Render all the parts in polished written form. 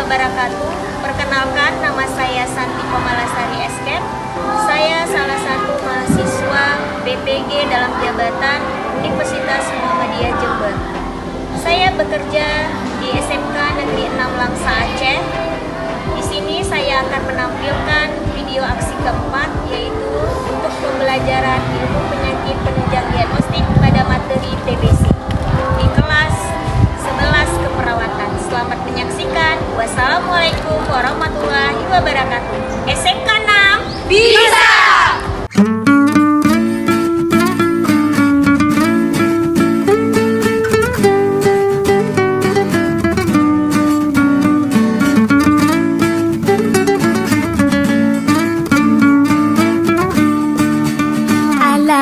wabarakatuh. Perkenalkan, nama saya Santi Komalasari Escape. Saya salah satu mahasiswa BPG dalam jabatan Universitas Muhammadiyah Jember. Saya bekerja di SMK Negeri 6 Langsa Aceh. Di sini saya akan menampilkan video aksi keempat, yaitu untuk pembelajaran ilmu penyakit penunjang diagnostik pada materi TBC di kelas 11 keperawatan. Selamat menyaksikan. Wassalamualaikum warahmatullahi wabarakatuh. SMK 6 bisa!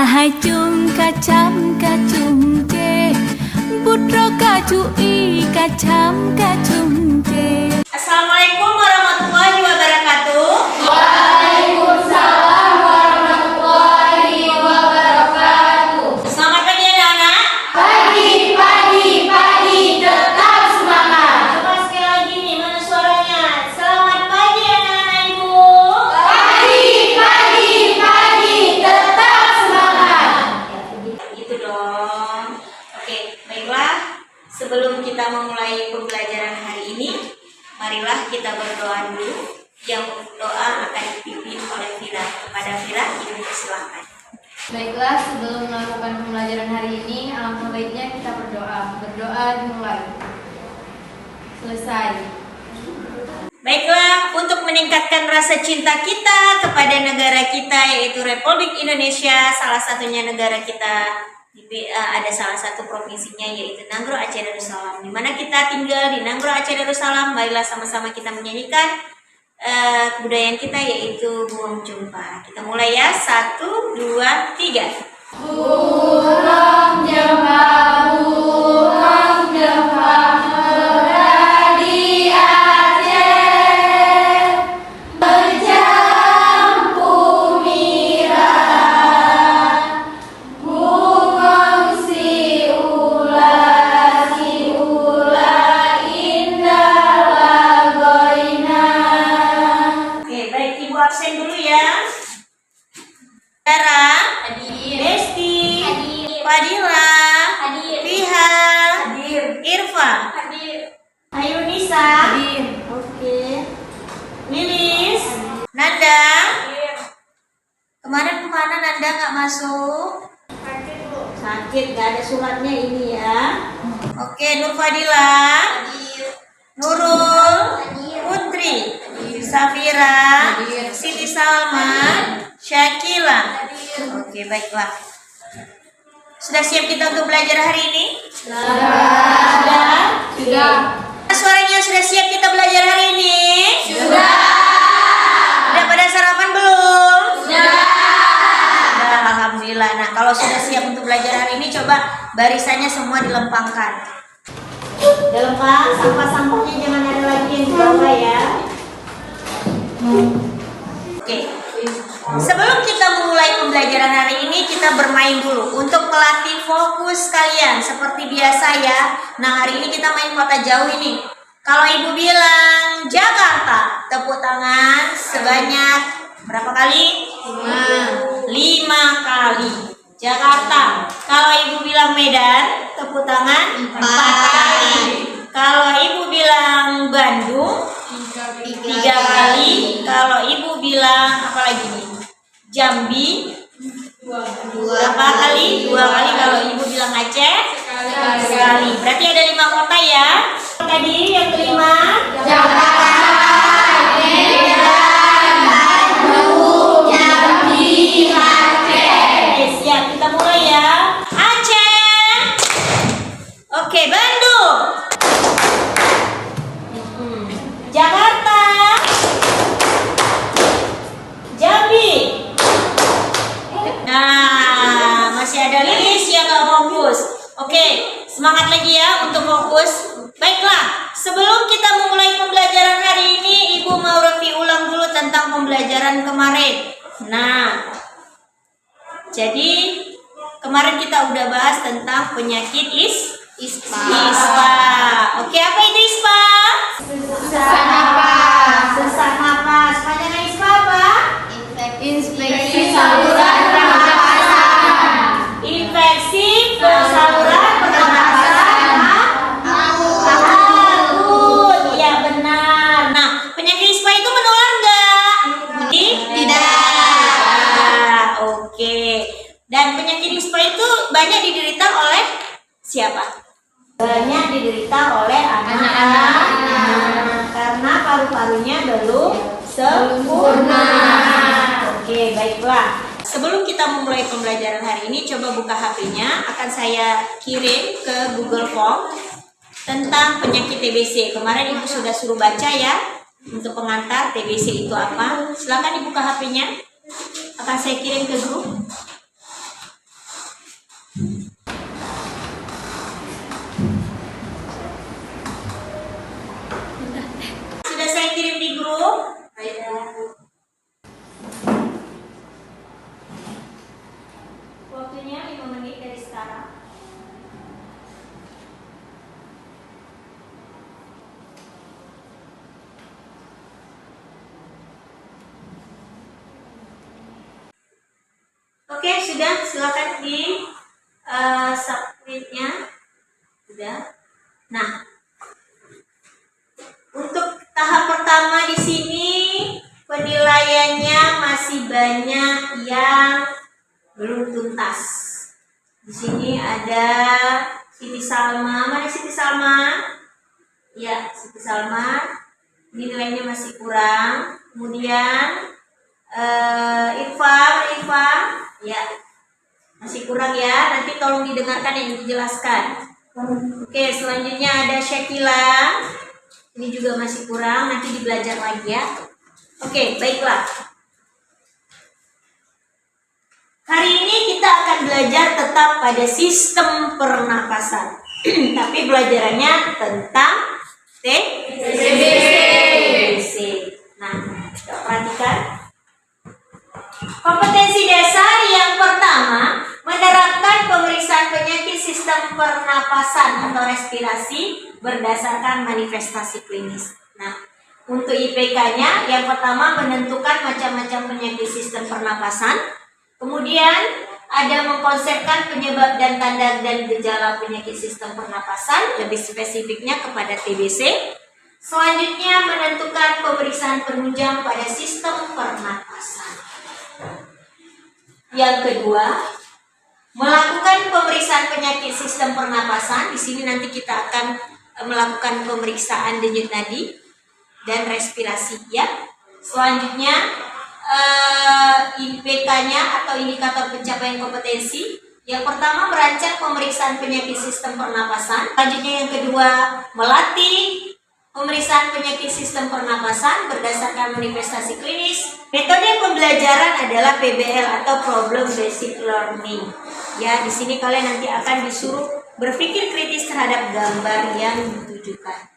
Hajung kacam kacung je, putro kacui kacam kacung je. Assalamualaikum warahmatullahi wabarakatuh. Waalaikumsalam warahmatullahi wabarakatuh. Selamat pagi anak-anak. Pagi, tetap semangat. Coba sekali lagi nih, mana suaranya? Selamat pagi anak-anak ibu. Pagi, tetap semangat. Gitu dong. Oke, baiklah. Sebelum kita memulai pembelajaran hari ini, marilah kita berdoa dulu. Yang doa akan dipimpin oleh Vira. Kepada Vira, ibu silakan. Baiklah, sebelum melakukan pembelajaran hari ini, alangkah baiknya kita berdoa. Berdoa dimulai. Selesai. Baiklah, untuk meningkatkan rasa cinta kita kepada negara kita, yaitu Republik Indonesia, salah satunya negara kita ada salah satu provinsinya, yaitu Nanggro Aceh Darussalam. Di mana kita tinggal di Nanggro Aceh Darussalam, marilah sama-sama kita menyanyikan kebudayaan kita, yaitu Buang Jumpa. Kita mulai ya, 1, 2, 3. Buang jempa, di Aceh, bercampur mirah, bungong si ulah indah lagoina. Oke, baik, ibu absen dulu ya. Dara, Desti, Fadila, Fiha, Irfa, Ayu Nisa, oke, Lilis, Nanda. Kemarin kemana Nanda nggak masuk? Sakit, nggak ada suratnya ini ya. Oke, Nur Fadila, Nurul, Putri, Safira, Siti Salma, Syakila. Oke, baiklah. Sudah siap kita untuk belajar hari ini? Sudah. Suaranya sudah siap kita belajar hari ini? Sudah pada sarapan belum? Sudah, alhamdulillah. Nah, kalau sudah siap untuk belajar hari ini, coba barisannya semua dilempangkan. Dilempang, sampah-sampahnya jangan ada lagi yang di bawah ya. Oke. Sebelum kita memulai pembelajaran hari ini, kita bermain dulu untuk melatih fokus kalian seperti biasa ya. Nah, hari ini kita main kota jauh ini. Kalau ibu bilang Jakarta, tepuk tangan sebanyak berapa kali? 5 kali. Jakarta. Kalau ibu bilang Medan, tepuk tangan 4 kali. Kalau ibu bilang Bandung, 3 kali. Kalau ibu bilang apa lagi nih? Jambi, 2 kali. 2 kali. Kalau ibu bilang Aceh, sekali. Berarti ada 5 kota ya. Tadi yang kelima, Jakarta, Medan, Bandung, Jambi, Aceh. Oke, siap. Kita mulai ya. Aceh. Oke, Bandung. Jakarta. Jambi. Nah, masih ada Lilis yang nggak fokus. Oke, semangat lagi ya untuk fokus. Baiklah, sebelum kita memulai pembelajaran hari ini, Ibu mau review ulang dulu tentang pembelajaran kemarin. Nah, jadi kemarin kita udah bahas tentang penyakit ISPA. Oke, apa itu ISPA? Sana paru-parunya belum sempurna. Oke, baiklah. Sebelum kita memulai pembelajaran hari ini, coba buka HP-nya. Akan saya kirim ke Google Form tentang penyakit TBC. Kemarin Ibu sudah suruh baca ya, untuk pengantar TBC itu apa. Silakan dibuka HP-nya. Akan saya kirim ke grup. Sudah saya kirim di grup. Waktunya 5 menit dari sekarang. Oke, sudah. Silakan di submit-nya. Sudah. Nah, untuk tahap pertama di sini penilaiannya masih banyak yang belum tuntas. Di sini ada Siti Salma. Mana Siti Salma? Ya, Siti Salma. Ini nilainya masih kurang. Kemudian Irfa, ya, masih kurang ya. Nanti tolong didengarkan yang dijelaskan. Oke, selanjutnya ada Syakila. Ini juga masih kurang. Nanti dibelajar lagi ya. Oke, baiklah. Hari ini kita akan belajar tetap pada sistem pernapasan. Tapi belajarannya tentang TBC. Nah, kita perhatikan. Kompetensi dasar yang pertama, menerapkan pemeriksaan penyakit sistem pernapasan atau respirasi berdasarkan manifestasi klinis. Nah, untuk IPK-nya, yang pertama menentukan macam-macam penyakit sistem pernapasan. Kemudian ada mengkonsepkan penyebab dan tanda dan gejala penyakit sistem pernapasan, lebih spesifiknya kepada TBC. Selanjutnya menentukan pemeriksaan penunjang pada sistem pernapasan. Yang kedua, melakukan pemeriksaan penyakit sistem pernapasan. Di sini nanti kita akan melakukan pemeriksaan denyut nadi dan respirasi ya. Selanjutnya IPK-nya atau indikator pencapaian kompetensi. Yang pertama, merancang pemeriksaan penyakit sistem pernapasan. Selanjutnya yang kedua, melatih pemeriksaan penyakit sistem pernapasan berdasarkan manifestasi klinis. Metode pembelajaran adalah PBL atau Problem Basic Learning. Ya, di sini kalian nanti akan disuruh berpikir kritis terhadap gambar yang ditujukan.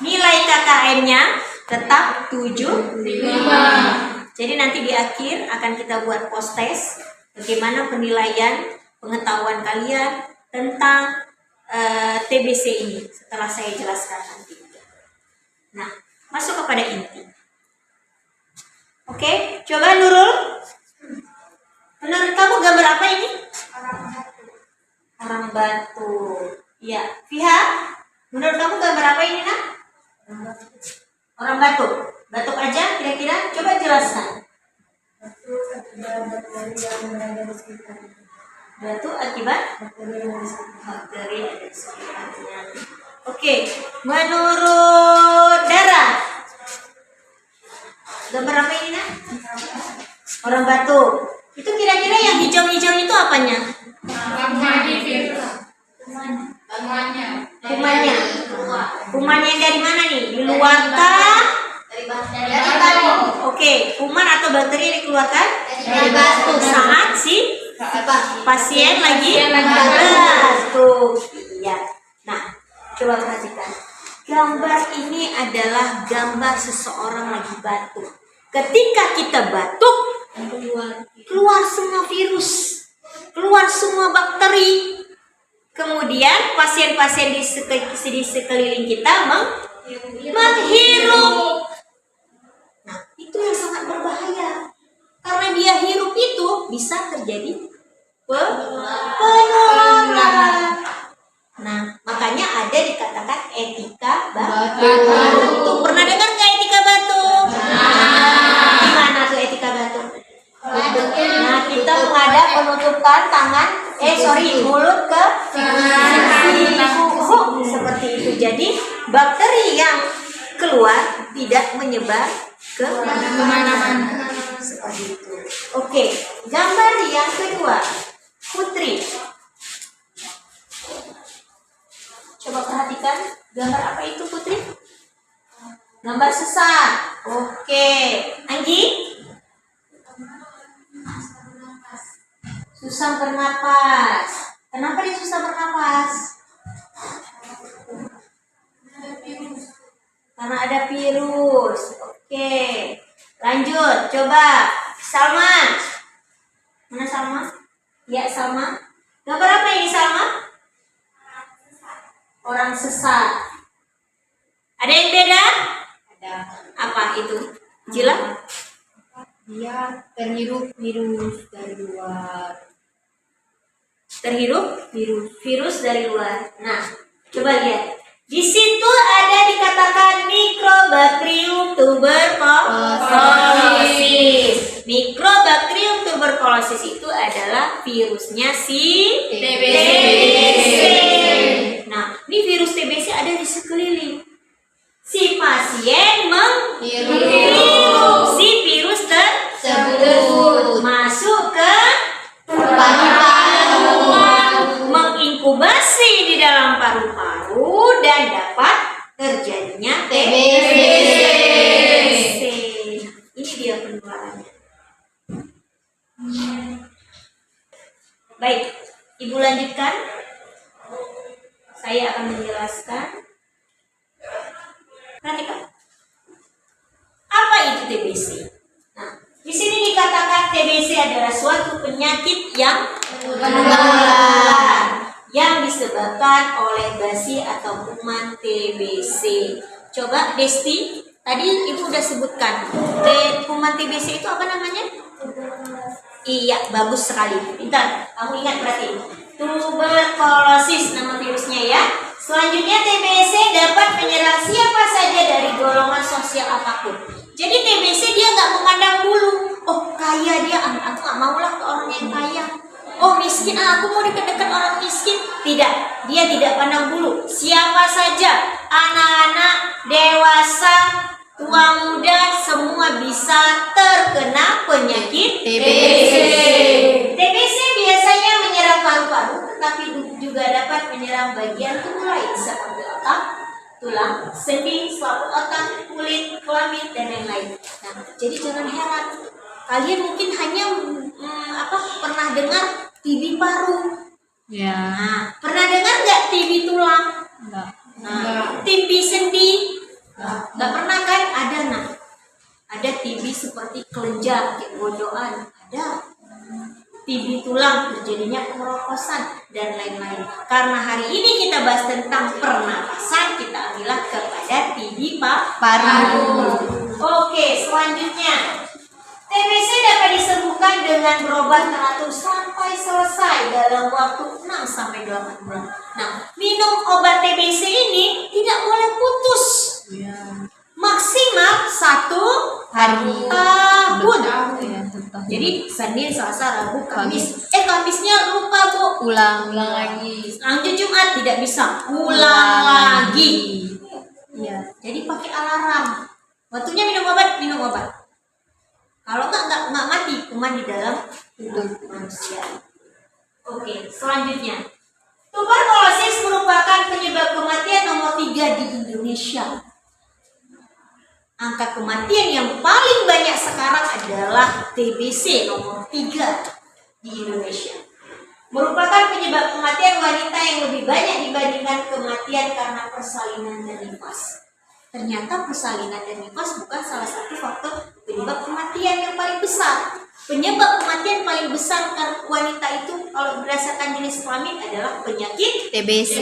Nilai KKM-nya tetap 7,5. Jadi nanti di akhir akan kita buat post test bagaimana penilaian pengetahuan kalian tentang TBC ini setelah saya jelaskan nanti. Nah, masuk kepada inti. Oke, coba Nurul. Menurut kamu gambar apa ini? Orang batu. Ya, Fiha. Menurut kamu gambar apa ini, Nak? Orang batu. Batuk aja kira-kira, coba jelaskan. Batu akibat bakteri ada di sekitarnya. Oke, menurut Dara, gambar apa ini, Nak? Orang batu. Itu kira-kira yang hijau-hijau itu apanya? Kumannya. Kumannya dari mana nih? Di luar kah? Dari batu. Oke, kuman atau bakteri yang dikeluarkan dari batu saat si pasien lagi batuk. Iya. Nah, coba perhatikan. Gambar ini adalah gambar seseorang lagi batuk. Ketika kita batuk, keluar semua virus, keluar semua bakteri. Kemudian pasien-pasien di sekeliling kita menghirup. Nah, itu yang sangat berbahaya. Karena dia hirup itu bisa terjadi penularan. Nah, makanya ada dikatakan etika batuk. Pernah dengar nggak etika batuk? Gimana tuh etika batuk? Nah, kita menghadap penutupkan mulut ke siku seperti itu. Jadi bakteri yang keluar tidak menyebar ke Kemana-mana. Seperti itu. Oke, gambar yang kedua, Putri. Coba perhatikan gambar apa itu, Putri? Gambar sesar. Oke, Anggi? Susah bernapas. Kenapa dia susah bernapas? Karena ada virus. Oke, lanjut. Coba, Salma. Mana Salma? Ya, Salma. Gambar apa ini, Salma? Orang sesar. Ada yang beda? Ada. Apa itu? Jila? Dia terhirup virus dari luar. Terhirup virus dari luar. Nah, coba lihat. Di situ ada dikatakan Microbacterium tuberculosis. Microbacterium tuberculosis itu adalah virusnya si TBC. Nah, ini virus TBC ada di sekeliling. Si pasien menghirup si virus tersebut masuk ke paru-paru, menginkubasi di dalam paru-paru dan dapat terjadinya TBC. Ini dia penularannya. Baik, Ibu lanjutkan. Saya akan menjelaskan. Perhatikan. Apa itu TBC? Nah, di sini dikatakan TBC adalah suatu penyakit yang menular yang disebabkan oleh basi atau kuman TBC. Coba Desti, tadi Ibu udah sebutkan. Kuman TBC itu apa namanya? Iya, bagus sekali. Pintar. Kamu ingat berarti. Tuberkulosis nama virusnya ya. Selanjutnya TBC dapat menyerang siapa saja dari golongan sosial apapun. Jadi TBC dia nggak memandang bulu. Oh kaya dia, aku nggak maulah ke orang yang kaya. Oh miskin, aku mau dekat-dekat orang miskin. Tidak, dia tidak pandang bulu. Siapa saja, anak-anak, dewasa, tua muda, semua bisa terkena penyakit TBC. TBC biasanya menyerang paru-paru, tetapi juga dapat menyerang bagian tubuh lain seperti otak, tulang, sendi, selaput otak, kulit, kelamin, dan lain-lain. Nah, jadi jangan heran. Kalian mungkin hanya pernah dengar TB paru. Ya. Nah, pernah dengar nggak TB tulang? Enggak. Nah, TB sendi? Nggak pernah kan? Ada nah. Ada TB seperti kelenjar, kegodoan, ada. TB tulang, terjadinya kemerokosan, dan lain-lain. Karena hari ini kita bahas tentang pernapasan, kita ambillah kepada TB paru. Oke, selanjutnya. TBC dapat disembuhkan dengan berobat teratur sampai selesai dalam waktu 6 sampai 8 bulan. Nah, minum obat TBC ini tidak boleh putus. Ya. Maksimal 1 tahun. Jadi Senin, Selasa, Rabu, Kamis. Kamisnya lupa Bu. Ulang lagi. Lanjut Jumat tidak bisa. Ulang lagi. Iya. Jadi pakai alarm. Waktunya minum obat. Kalau nggak mati kuman di dalam tubuh manusia. Oke, selanjutnya. Tuberkulosis merupakan penyebab kematian nomor 3 di Indonesia. Angka kematian yang paling banyak sekarang adalah TBC nomor 3 di Indonesia. Merupakan penyebab kematian wanita yang lebih banyak dibandingkan kematian karena persalinan dan nifas. Ternyata persalinan dan nifas bukan salah satu faktor penyebab kematian yang paling besar. Penyebab kematian paling besar karena wanita itu kalau berdasarkan jenis kelamin adalah penyakit TBC.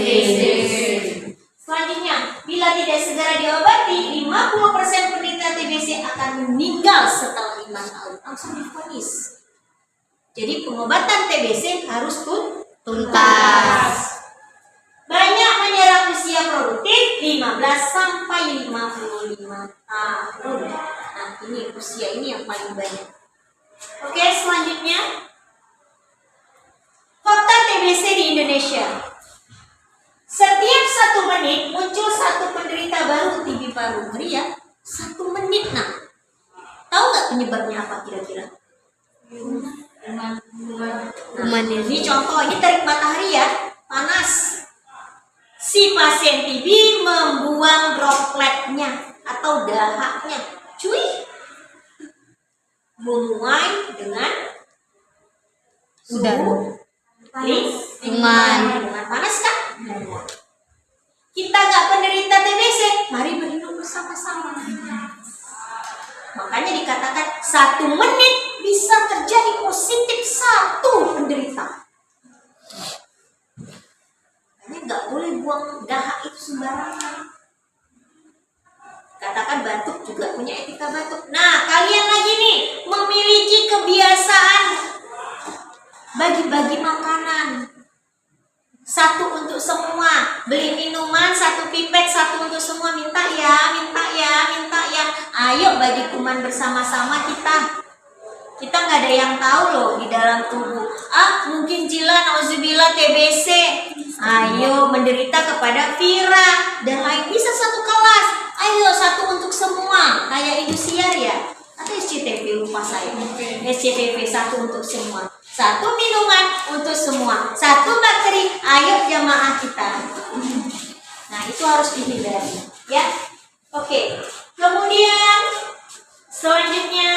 Selanjutnya, bila tidak segera diobati, 50% penderita TBC akan meninggal setelah 5 tahun. Langsung divonis. Jadi pengobatan TBC harus tuntas. Banyak menyerang usia produktif 15 sampai 55 tahun. Nah, ini usia ini yang paling banyak. Oke, selanjutnya. Fakta TBC di Indonesia. Setiap 1 menit muncul 1 penderita baru TB paru. Ngeri ya. 1 menit. Nah, tahu nggak penyebabnya apa kira-kira? Nah, ini contoh, ini terik matahari ya, panas. Si pasien TB membuang dropletnya atau dahaknya, cuy, menuai dengan suhu lingkungan panas kan? Kita nggak penderita TBC, mari berhidup bersama-sama. Makanya dikatakan 1 menit bisa terjadi positif 1 penderita. Makanya nggak boleh buang dahak itu sembarangan. Katakan batuk juga punya etika batuk. Nah, kalian lagi nih memiliki kebiasaan bagi-bagi makanan. 1 untuk semua, beli minuman 1 pipet, 1 untuk semua, minta ya, minta ya, minta ya. Ayo bagi kuman bersama-sama kita. Kita nggak ada yang tahu loh di dalam tubuh. Mungkin Jila, nauzubillah TBC. Ayo menderita kepada Vira dan lain, bisa 1 kelas. Ayo 1 untuk semua, kayak Indosiar ya, atau SCTV lupa saya. SCTV 1 untuk semua. 1 minuman untuk semua, 1 bakteri. Ayo jamaah kita. Nah, itu harus dihindari ya. Oke. Kemudian selanjutnya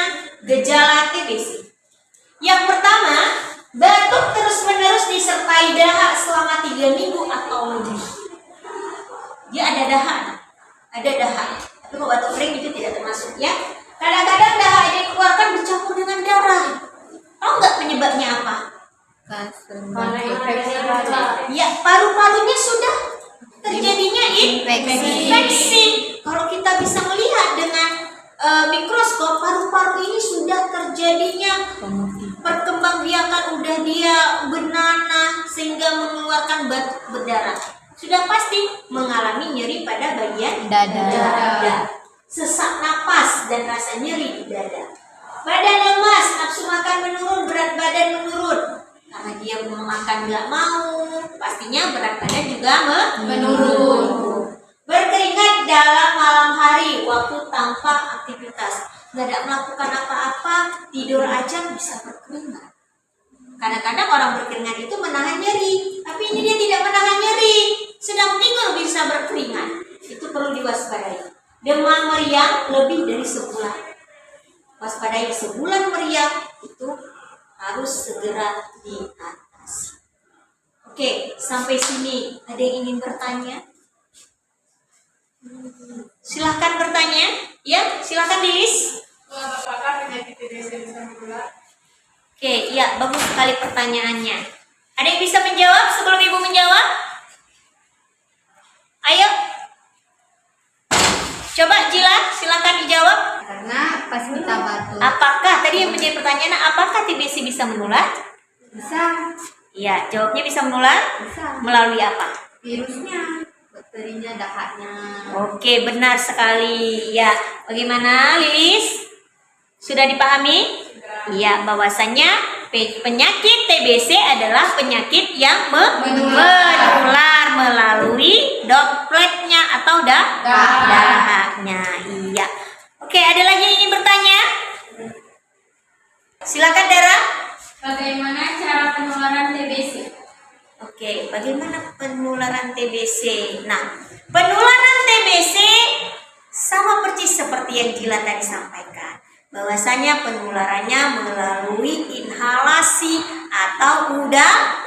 gejala TBC. Yang pertama, batuk terus-menerus disertai dahak selama 3 minggu atau lebih. Dia ada dahak. Ada dahak. Tapi kalau batuk kering itu tidak termasuk ya. Kadang-kadang dahak yang dikeluarkan bercampur dengan darah. Tahu nggak penyebabnya apa? Ya, paru-parunya sudah terjadinya infeksi. Kalau kita bisa melihat dengan mikroskop, paru-paru ini sudah terjadinya perkembangbiakan, udah dia bernanah sehingga mengeluarkan batuk berdarah. Sudah pasti mengalami nyeri pada bagian dada, sesak napas dan rasa nyeri di dada. Badan lemas, nafsu makan menurun, berat badan menurun. Karena dia mau makan nggak mau, pastinya berat badan juga menurun. Berkeringat dalam malam hari, waktu tanpa aktivitas. Nggak ada melakukan apa-apa, tidur aja bisa berkeringat. Kadang-kadang orang berkeringat itu menahan nyeri, tapi ini dia tidak menahan nyeri, sedang tidur bisa berkeringat. Itu perlu diwaspadai. Demam meriang lebih dari sebulan. Waspadai, sebulan meriang itu harus segera diatasi. Oke, sampai sini ada yang ingin bertanya? Silahkan bertanya. Ya, silahkan Lilis. Apakah penyakit TBC bisa menular? Oke, ya, bagus sekali pertanyaannya. Ada yang bisa menjawab sebelum Ibu menjawab? Ayo. Coba Jila, silakan dijawab. Karena pas kita batuk. Apakah tadi yang menjadi pertanyaan, apakah TBC bisa menular? Bisa. Iya, jawabnya bisa menular. Bisa. Melalui apa? Virusnya, bakterinya, dahaknya. Oke, benar sekali. Ya, bagaimana Lilis? Sudah dipahami? Iya, bahwasannya penyakit TBC adalah penyakit yang menular melalui dropletnya atau dahaknya. Iya. Oke, ada lagi yang ingin bertanya? Silakan Dara. Bagaimana cara penularan TBC? Oke, bagaimana penularan TBC? Nah, penularan TBC sama persis seperti yang Gila tadi sampaikan. Bahwasanya penularannya melalui inhalasi atau udara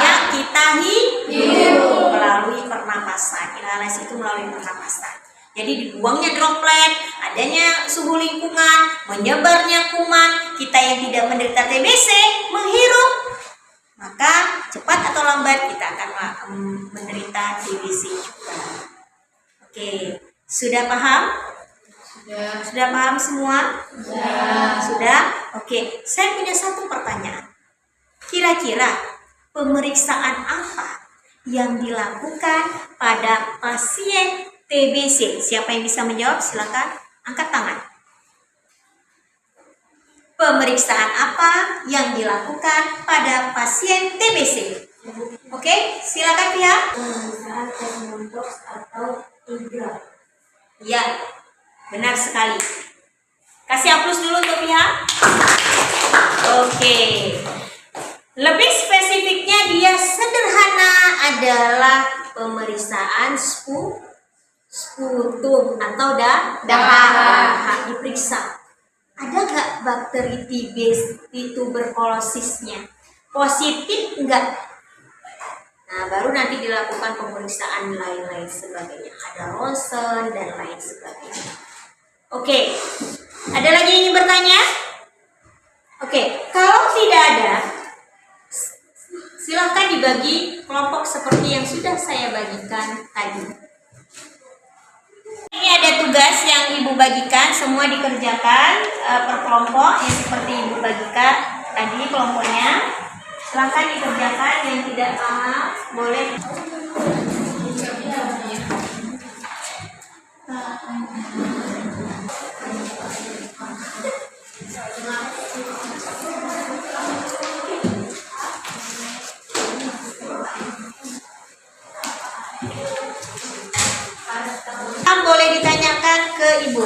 yang kita hirup melalui pernapasan. Inhalasi itu melalui pernapasan. Jadi dibuangnya droplet, adanya suhu lingkungan, menyebarnya kuman, kita yang tidak menderita TBC menghirup, maka cepat atau lambat kita akan menderita TBC juga. Oke, sudah paham? Sudah paham semua? Sudah? Oke, saya punya satu pertanyaan. Kira-kira pemeriksaan apa yang dilakukan pada pasien TBC? Siapa yang bisa menjawab? Silakan angkat tangan. Pemeriksaan apa yang dilakukan pada pasien TBC? Oke, silakan pihak. Pemeriksaan tes atau tiga. Ya, Benar sekali. Kasih aplaus dulu untuk pihak. Oke. Lebih spesifiknya dia sederhana adalah pemeriksaan sputum atau dahak diperiksa. Ada nggak bakteri TB di tuberkulosisnya? Positif enggak? Nah, baru nanti dilakukan pemeriksaan lain-lain sebagainya. Ada ronsen dan lain sebagainya. Oke, ada lagi yang ingin bertanya? Oke, kalau tidak ada, silahkan dibagi kelompok seperti yang sudah saya bagikan tadi. Ini ada tugas yang Ibu bagikan, semua dikerjakan per kelompok yang seperti Ibu bagikan tadi kelompoknya. Silahkan dikerjakan, yang tidak paham boleh. Boleh ditanyakan ke Ibu.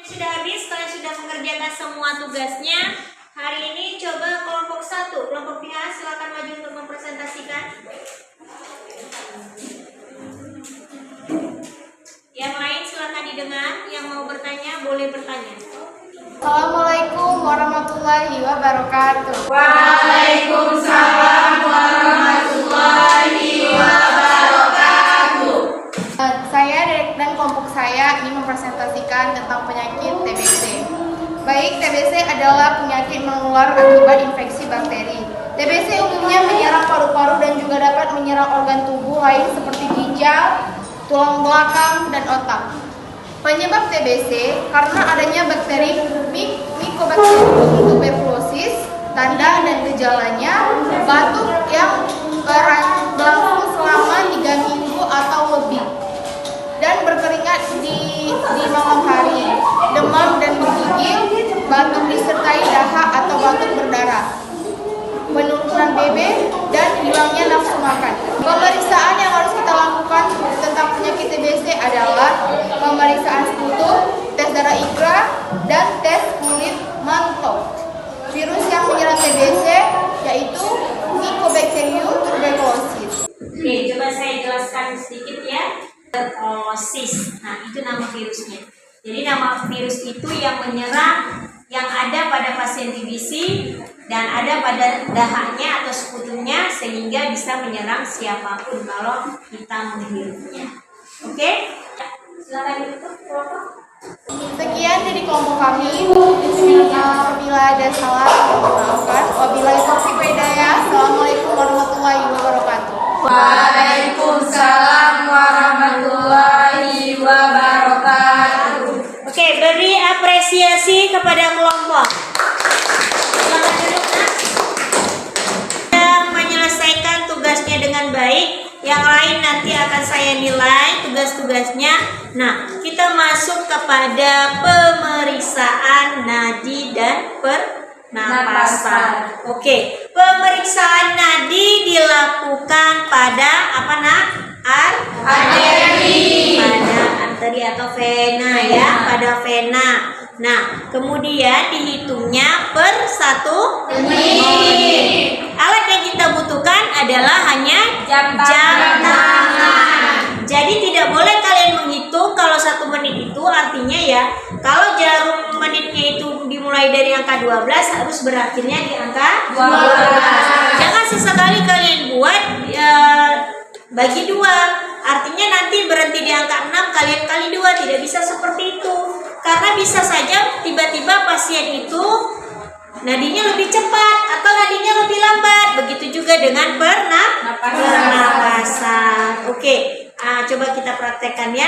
Sudah habis, kalian sudah mengerjakan semua tugasnya. Hari ini coba kelompok 1, kelompok pihak silakan maju untuk mempresentasikan. Yang lain silakan didengar, yang mau bertanya boleh bertanya. Assalamualaikum warahmatullahi wabarakatuh. Waalaikumsalam warahmatullahi wabarakatuh. Saya dan kelompok saya ingin mempresentasikan tentang penyakit TBC. Baik, TBC adalah penyakit menular akibat infeksi bakteri. TBC umumnya menyerang paru-paru dan juga dapat menyerang organ tubuh lain seperti ginjal, tulang belakang, dan otak. Penyebab TBC karena adanya bakteri Mycobacterium tuberculosis. Tanda dan gejalanya batuk yang berlangsung selama 3 minggu atau lebih dan berkeringat di malam hari, demam dan menggigil, batuk disertai dahak atau batuk berdarah, penurunan BB, dan hilangnya nafsu makan. Pemeriksaan yang harus kita lakukan tentang penyakit TBC adalah pemeriksaan sputum, tes darah IGRA, dan tes kulit mantau. Virus yang menyerang TBC yaitu Mycobacterium tuberculosis. Oke, coba saya jelaskan sedikit ya. Tuberculosis. Nah, itu nama virusnya. Jadi nama virus itu yang menyerang yang ada pada pasien TBC dan ada pada dahaknya atau sputumnya sehingga bisa menyerang siapapun kalau kita menghirupnya. Oke? Silakan ditutup kelompok. Sekian dari kelompok kami. Bila ada salah, maafkan. Wabillahi taufiq wal hidayah. Assalamualaikum warahmatullahi wabarakatuh. Waalaikumsalam warahmatullahi wabarakatuh. Oke, beri apresiasi kepada kelompok. Silakan duduk, Nak. Sudah menyelesaikan tugasnya dengan baik. Yang lain nanti akan saya nilai tugas-tugasnya. Nah, kita masuk kepada pemeriksaan nadi dan pernapasan. Oke, pemeriksaan nadi dilakukan pada apa, Nak? Arteri. Pada arteri atau vena ya, pada vena. Nah, kemudian dihitungnya per 1 menit. Alat yang kita butuhkan adalah hanya jam tangan. Jadi tidak boleh kalian menghitung kalau 1 menit itu artinya ya, kalau jarum menitnya itu dimulai dari angka 12 harus berakhirnya di angka 12. Jangan sesekali kalian buat bagi 2. Artinya nanti berhenti di angka 6 kalian kali 2, tidak bisa seperti itu. Karena bisa saja tiba-tiba pasien itu nadinya lebih cepat atau nadinya lebih lambat. Begitu juga dengan pernapasan. Oke, coba kita praktekkan ya.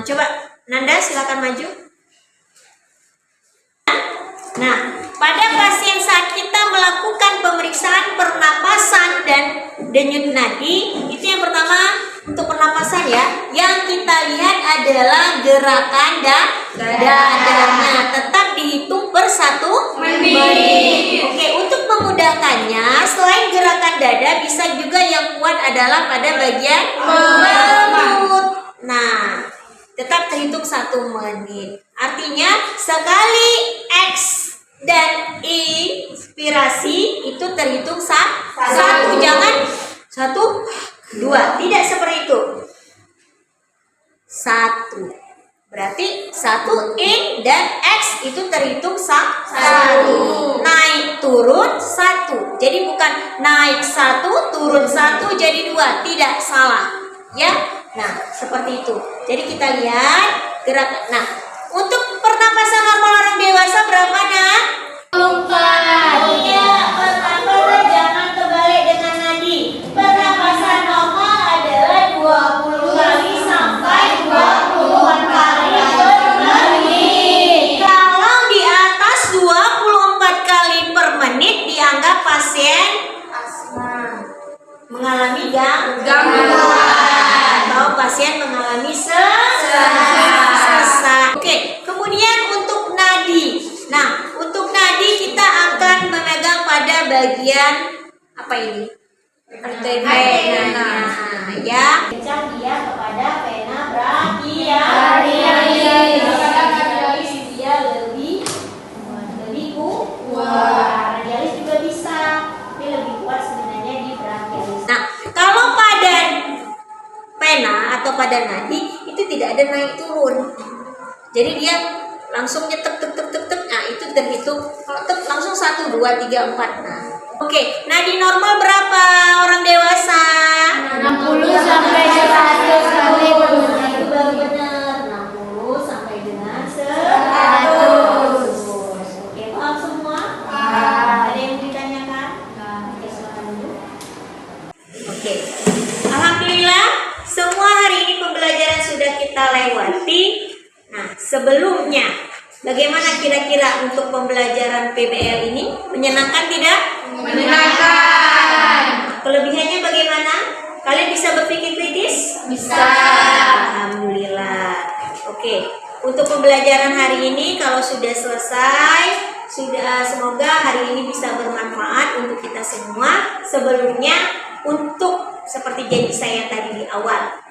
Coba Nanda silakan maju. Nah, pada pasien saat kita melakukan pemeriksaan pernapasan dan denyut nadi, itu yang pertama untuk pernapasan ya, yang kita lihat adalah gerakan dadanya. Tetap dihitung per 1 menit. Oke, untuk memudahkannya, selain gerakan dada, bisa juga yang kuat adalah pada bagian perut. Nah, tetap terhitung 1 menit. Artinya sekali X dan inspirasi itu terhitung satu. Jangan 1, 2. Tidak seperti itu. 1. Berarti 1 in dan X itu terhitung 1. Naik turun 1. Jadi bukan naik 1 turun 1 jadi 2. Tidak, salah. Ya. Nah, seperti itu. Jadi kita lihat gerakan. Nah, untuk pernapasan normal orang dewasa berapa, Nak? 4. Iya, pernapasan jangan terbalik dengan nadi. Pernapasan normal adalah 20 kali sampai 24 kali per menit. Kalau di atas 24 kali per menit dianggap pasien mengalami gangguan atau pasien mengalami sesak. Oke, kemudian untuk nadi. Nah, untuk nadi kita akan memegang pada bagian apa ini? Pena. Ya, kencang dia kepada pena brachialis. Dia lebih kuat. Radialis juga bisa, tapi lebih kuat sebenarnya di brachialis. Nah, kalau pada pena atau pada nadi itu tidak ada naik turun. Jadi dia langsung nyetek tek. Nah, itu terhitung kalau tek langsung 1 2 3 4. Nah. Oke, nadi normal berapa orang dewasa? 60 sampai 100 kali per menit. Itu baru benar. 60 sampai dengan 100. Oke, paham semua? Ada yang ditanyakan? Oke, silakan dulu. Oke. Alhamdulillah, semua hari ini pembelajaran sudah kita lewati. Nah, sebelumnya bagaimana kira-kira untuk pembelajaran PBL ini? Menyenangkan tidak? Menyenangkan. Kelebihannya bagaimana? Kalian bisa berpikir kritis? Bisa. Alhamdulillah. Oke, untuk pembelajaran hari ini kalau sudah selesai, semoga hari ini bisa bermanfaat untuk kita semua. Sebelumnya, untuk seperti janji saya tadi di awal,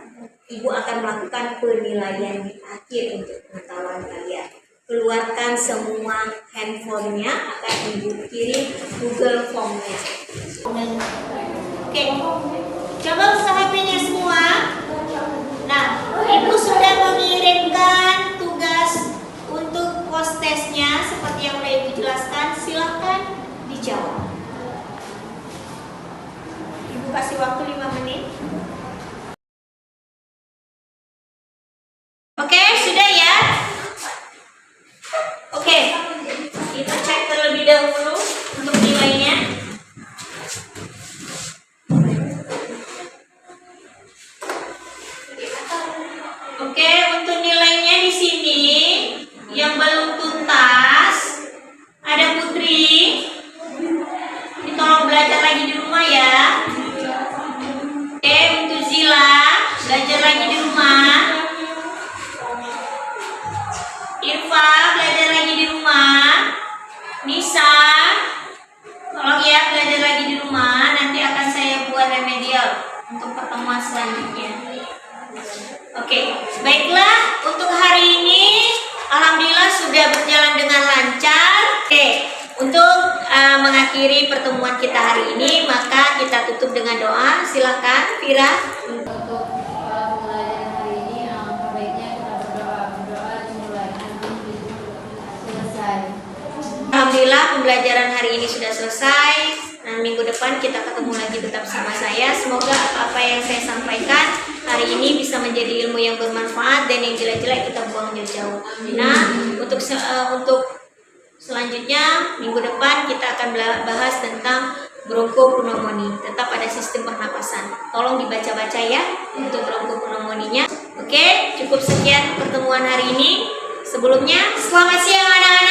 Ibu akan melakukan penilaian di akhir untuk pengetahuan kalian. Keluarkan semua handphonenya, akan Ibu kirim Google Form-nya. Oke, coba buka HP-nya semua. Nah, Ibu sudah mengirimkan tugas untuk post testnya seperti yang sudah Ibu jelaskan. Silahkan dijawab. Ibu kasih waktu 5 menit. Oke, sudah ya? Oke, kita cek terlebih dahulu untuk nilainya. Oke, untuk nilainya di sini yang belum tuntas ada Putri. Ini tolong belajar lagi di rumah ya. Oke, untuk Zila belajar lagi di rumah. Irfa belajar lagi di rumah. Nisa, tolong ya belajar lagi di rumah. Nanti akan saya buat remedial untuk pertemuan selanjutnya. Oke, baiklah untuk hari ini alhamdulillah sudah berjalan dengan lancar. Oke, untuk mengakhiri pertemuan kita hari ini maka kita tutup dengan doa. Silakan Vira. Untuk pembelajaran hari ini, baiknya kita berdoa dimulai nanti selesai. Alhamdulillah pembelajaran hari ini sudah selesai. Nah, minggu depan kita ketemu lagi tetap sama saya. Semoga apa yang saya sampaikan hari ini bisa menjadi ilmu yang bermanfaat dan yang jelek-jelek kita buang jauh-jauh. Nah, untuk selanjutnya minggu depan kita akan bahas tentang bronkopneumonia. Tetap ada sistem pernapasan. Tolong dibaca-baca ya untuk bronkopneumoninya. Oke, cukup sekian pertemuan hari ini. Sebelumnya, selamat siang anak-anak.